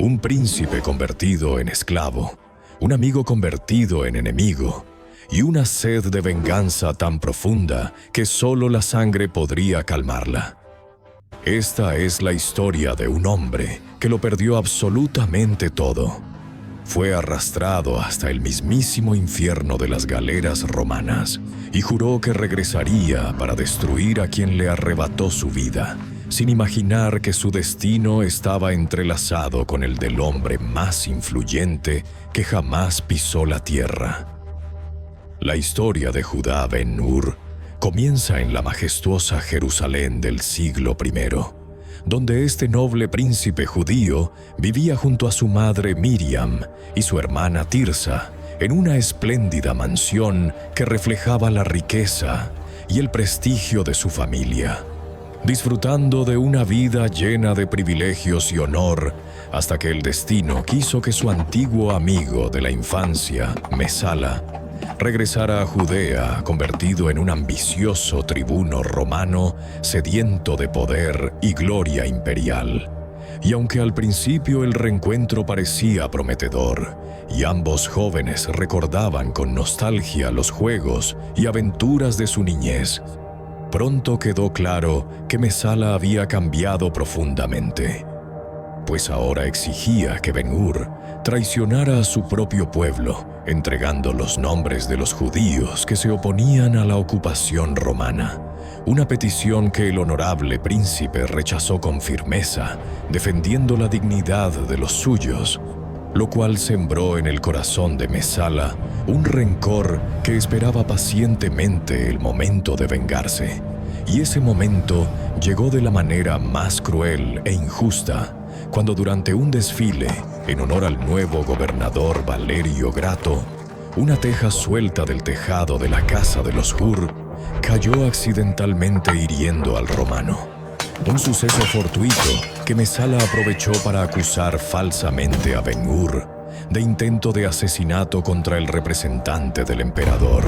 Un príncipe convertido en esclavo, un amigo convertido en enemigo, y una sed de venganza tan profunda que solo la sangre podría calmarla. Esta es la historia de un hombre que lo perdió absolutamente todo. Fue arrastrado hasta el mismísimo infierno de las galeras romanas y juró que regresaría para destruir a quien le arrebató su vida, sin imaginar que su destino estaba entrelazado con el del hombre más influyente que jamás pisó la tierra. La historia de Judá Ben-Hur comienza en la majestuosa Jerusalén del siglo I, donde este noble príncipe judío vivía junto a su madre Miriam y su hermana Tirsa en una espléndida mansión que reflejaba la riqueza y el prestigio de su familia, disfrutando de una vida llena de privilegios y honor, hasta que el destino quiso que su antiguo amigo de la infancia, Mesala, regresara a Judea convertido en un ambicioso tribuno romano sediento de poder y gloria imperial. Y aunque al principio el reencuentro parecía prometedor, y ambos jóvenes recordaban con nostalgia los juegos y aventuras de su niñez, pronto quedó claro que Mesala había cambiado profundamente, pues ahora exigía que Ben-Hur traicionara a su propio pueblo, entregando los nombres de los judíos que se oponían a la ocupación romana, una petición que el honorable príncipe rechazó con firmeza, defendiendo la dignidad de los suyos, lo cual sembró en el corazón de Mesala un rencor que esperaba pacientemente el momento de vengarse. Y ese momento llegó de la manera más cruel e injusta, cuando durante un desfile en honor al nuevo gobernador Valerio Grato, una teja suelta del tejado de la casa de los Hur cayó accidentalmente hiriendo al romano. Un suceso fortuito que Mesala aprovechó para acusar falsamente a Ben-Hur de intento de asesinato contra el representante del emperador,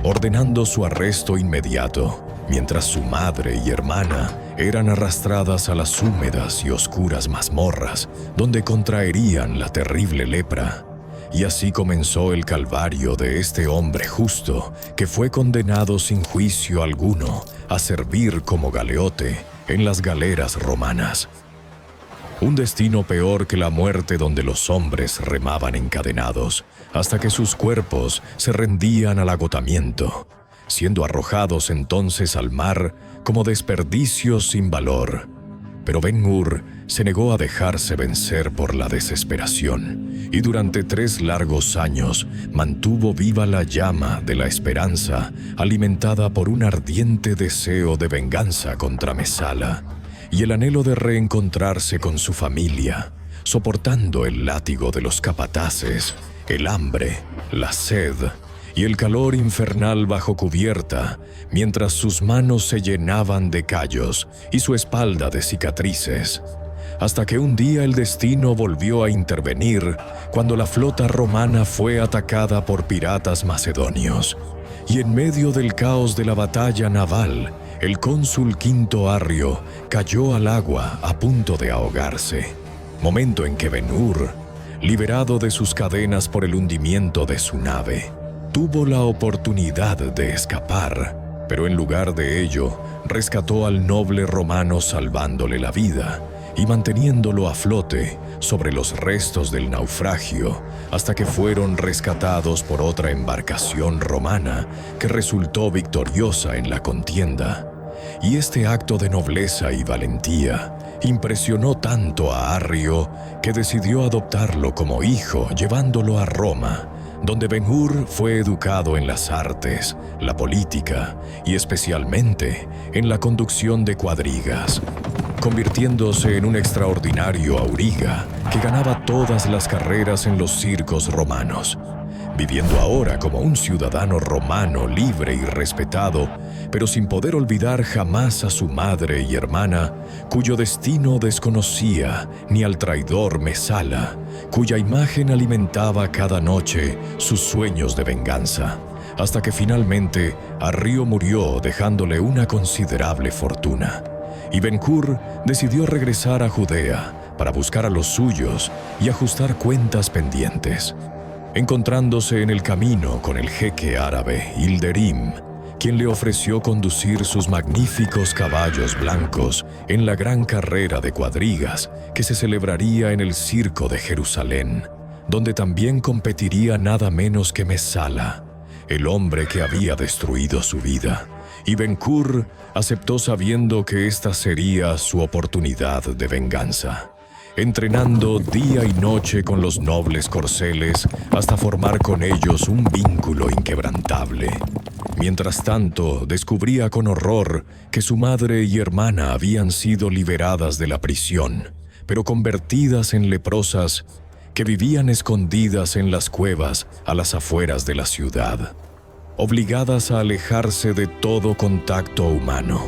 ordenando su arresto inmediato, mientras su madre y hermana eran arrastradas a las húmedas y oscuras mazmorras, donde contraerían la terrible lepra. Y así comenzó el calvario de este hombre justo, que fue condenado sin juicio alguno a servir como galeote en las galeras romanas. Un destino peor que la muerte, donde los hombres remaban encadenados, hasta que sus cuerpos se rendían al agotamiento, siendo arrojados entonces al mar como desperdicios sin valor. Pero Ben-Hur se negó a dejarse vencer por la desesperación, y durante 3 largos años mantuvo viva la llama de la esperanza, alimentada por un ardiente deseo de venganza contra Mesala, y el anhelo de reencontrarse con su familia, soportando el látigo de los capataces, el hambre, la sed y el calor infernal bajo cubierta, mientras sus manos se llenaban de callos y su espalda de cicatrices, hasta que un día el destino volvió a intervenir cuando la flota romana fue atacada por piratas macedonios, y en medio del caos de la batalla naval, el cónsul Quinto Arrio cayó al agua a punto de ahogarse, momento en que Ben-Hur, liberado de sus cadenas por el hundimiento de su nave, tuvo la oportunidad de escapar, pero en lugar de ello, rescató al noble romano salvándole la vida y manteniéndolo a flote sobre los restos del naufragio hasta que fueron rescatados por otra embarcación romana que resultó victoriosa en la contienda. Y este acto de nobleza y valentía impresionó tanto a Arrio que decidió adoptarlo como hijo, llevándolo a Roma, donde Ben-Hur fue educado en las artes, la política y especialmente en la conducción de cuadrigas, convirtiéndose en un extraordinario auriga que ganaba todas las carreras en los circos romanos, viviendo ahora como un ciudadano romano libre y respetado, pero sin poder olvidar jamás a su madre y hermana, cuyo destino desconocía, ni al traidor Mesala, cuya imagen alimentaba cada noche sus sueños de venganza, hasta que finalmente Arrio murió dejándole una considerable fortuna. Y Ben-Hur decidió regresar a Judea para buscar a los suyos y ajustar cuentas pendientes, encontrándose en el camino con el jeque árabe Ilderim, quien le ofreció conducir sus magníficos caballos blancos en la gran carrera de cuadrigas que se celebraría en el circo de Jerusalén, donde también competiría nada menos que Mesala, el hombre que había destruido su vida, y Ben-Hur aceptó sabiendo que esta sería su oportunidad de venganza, entrenando día y noche con los nobles corceles hasta formar con ellos un vínculo inquebrantable. Mientras tanto, descubría con horror que su madre y hermana habían sido liberadas de la prisión, pero convertidas en leprosas que vivían escondidas en las cuevas a las afueras de la ciudad, obligadas a alejarse de todo contacto humano.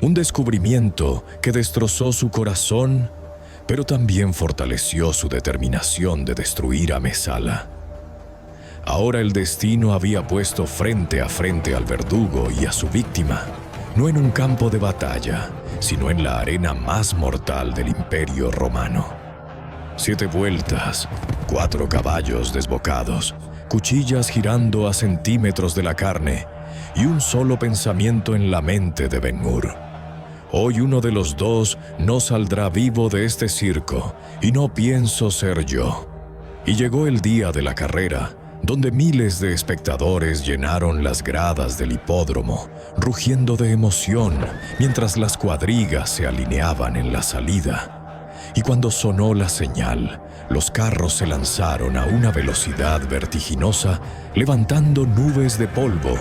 Un descubrimiento que destrozó su corazón, pero también fortaleció su determinación de destruir a Mesala. Ahora el destino había puesto frente a frente al verdugo y a su víctima, no en un campo de batalla, sino en la arena más mortal del Imperio Romano. 7 vueltas, 4 caballos desbocados, cuchillas girando a centímetros de la carne y un solo pensamiento en la mente de Ben-Hur: hoy uno de los dos no saldrá vivo de este circo y no pienso ser yo. Y llegó el día de la carrera, donde miles de espectadores llenaron las gradas del hipódromo, rugiendo de emoción mientras las cuadrigas se alineaban en la salida. Y cuando sonó la señal, los carros se lanzaron a una velocidad vertiginosa, levantando nubes de polvo,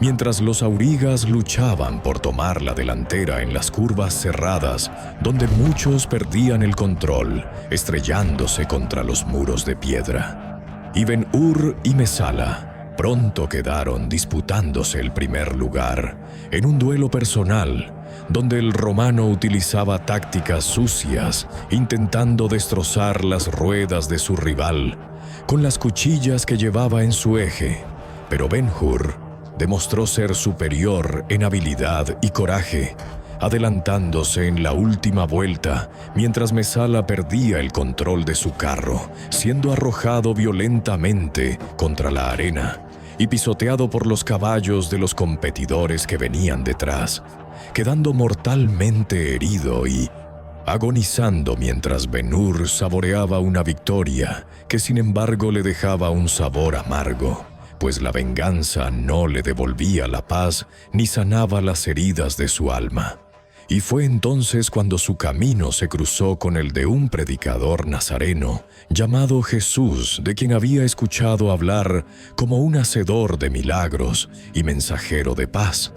mientras los aurigas luchaban por tomar la delantera en las curvas cerradas, donde muchos perdían el control, estrellándose contra los muros de piedra. Y Ben-Hur y Mesala pronto quedaron disputándose el primer lugar, en un duelo personal, donde el romano utilizaba tácticas sucias, intentando destrozar las ruedas de su rival con las cuchillas que llevaba en su eje. Pero Ben-Hur demostró ser superior en habilidad y coraje, adelantándose en la última vuelta, mientras Mesala perdía el control de su carro, siendo arrojado violentamente contra la arena y pisoteado por los caballos de los competidores que venían detrás, quedando mortalmente herido y agonizando mientras Ben-Hur saboreaba una victoria que sin embargo le dejaba un sabor amargo, pues la venganza no le devolvía la paz ni sanaba las heridas de su alma. Y fue entonces cuando su camino se cruzó con el de un predicador nazareno llamado Jesús, de quien había escuchado hablar como un hacedor de milagros y mensajero de paz.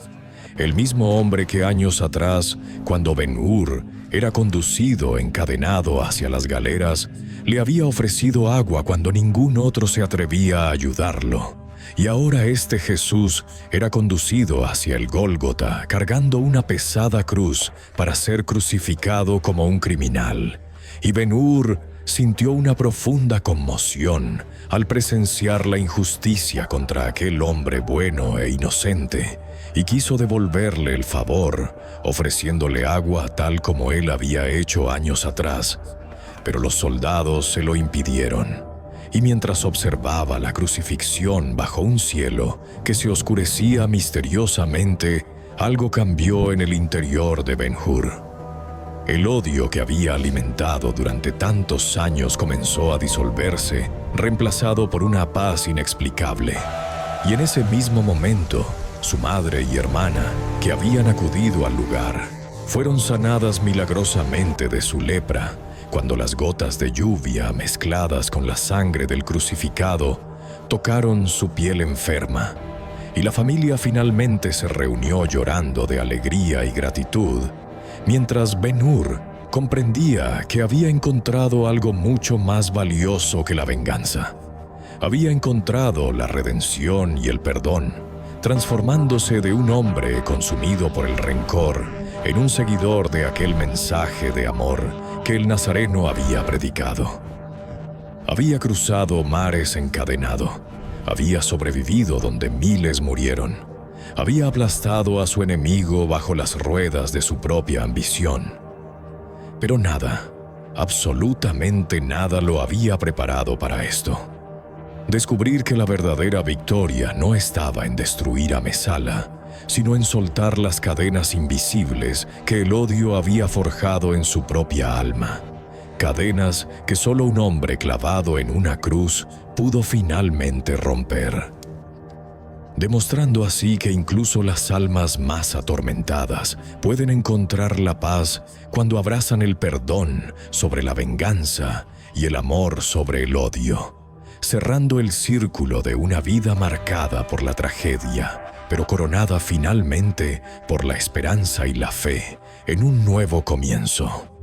El mismo hombre que años atrás, cuando Ben-Hur era conducido encadenado hacia las galeras, le había ofrecido agua cuando ningún otro se atrevía a ayudarlo. Y ahora este Jesús era conducido hacia el Gólgota cargando una pesada cruz para ser crucificado como un criminal. Y Ben-Hur sintió una profunda conmoción al presenciar la injusticia contra aquel hombre bueno e inocente, y quiso devolverle el favor, ofreciéndole agua tal como él había hecho años atrás. Pero los soldados se lo impidieron. Y mientras observaba la crucifixión bajo un cielo que se oscurecía misteriosamente, algo cambió en el interior de Ben-Hur. El odio que había alimentado durante tantos años comenzó a disolverse, reemplazado por una paz inexplicable. Y en ese mismo momento, su madre y hermana, que habían acudido al lugar, fueron sanadas milagrosamente de su lepra, cuando las gotas de lluvia mezcladas con la sangre del crucificado tocaron su piel enferma, y la familia finalmente se reunió llorando de alegría y gratitud, mientras Ben-Hur comprendía que había encontrado algo mucho más valioso que la venganza. Había encontrado la redención y el perdón, transformándose de un hombre consumido por el rencor en un seguidor de aquel mensaje de amor que el nazareno había predicado. Había cruzado mares encadenado, había sobrevivido donde miles murieron, había aplastado a su enemigo bajo las ruedas de su propia ambición. Pero nada, Absolutamente nada lo había preparado para esto. Descubrir que la verdadera victoria no estaba en destruir a Mesala, sino en soltar las cadenas invisibles que el odio había forjado en su propia alma. Cadenas que solo un hombre clavado en una cruz pudo finalmente romper. Demostrando así que incluso las almas más atormentadas pueden encontrar la paz cuando abrazan el perdón sobre la venganza y el amor sobre el odio, cerrando el círculo de una vida marcada por la tragedia, pero coronada finalmente por la esperanza y la fe en un nuevo comienzo.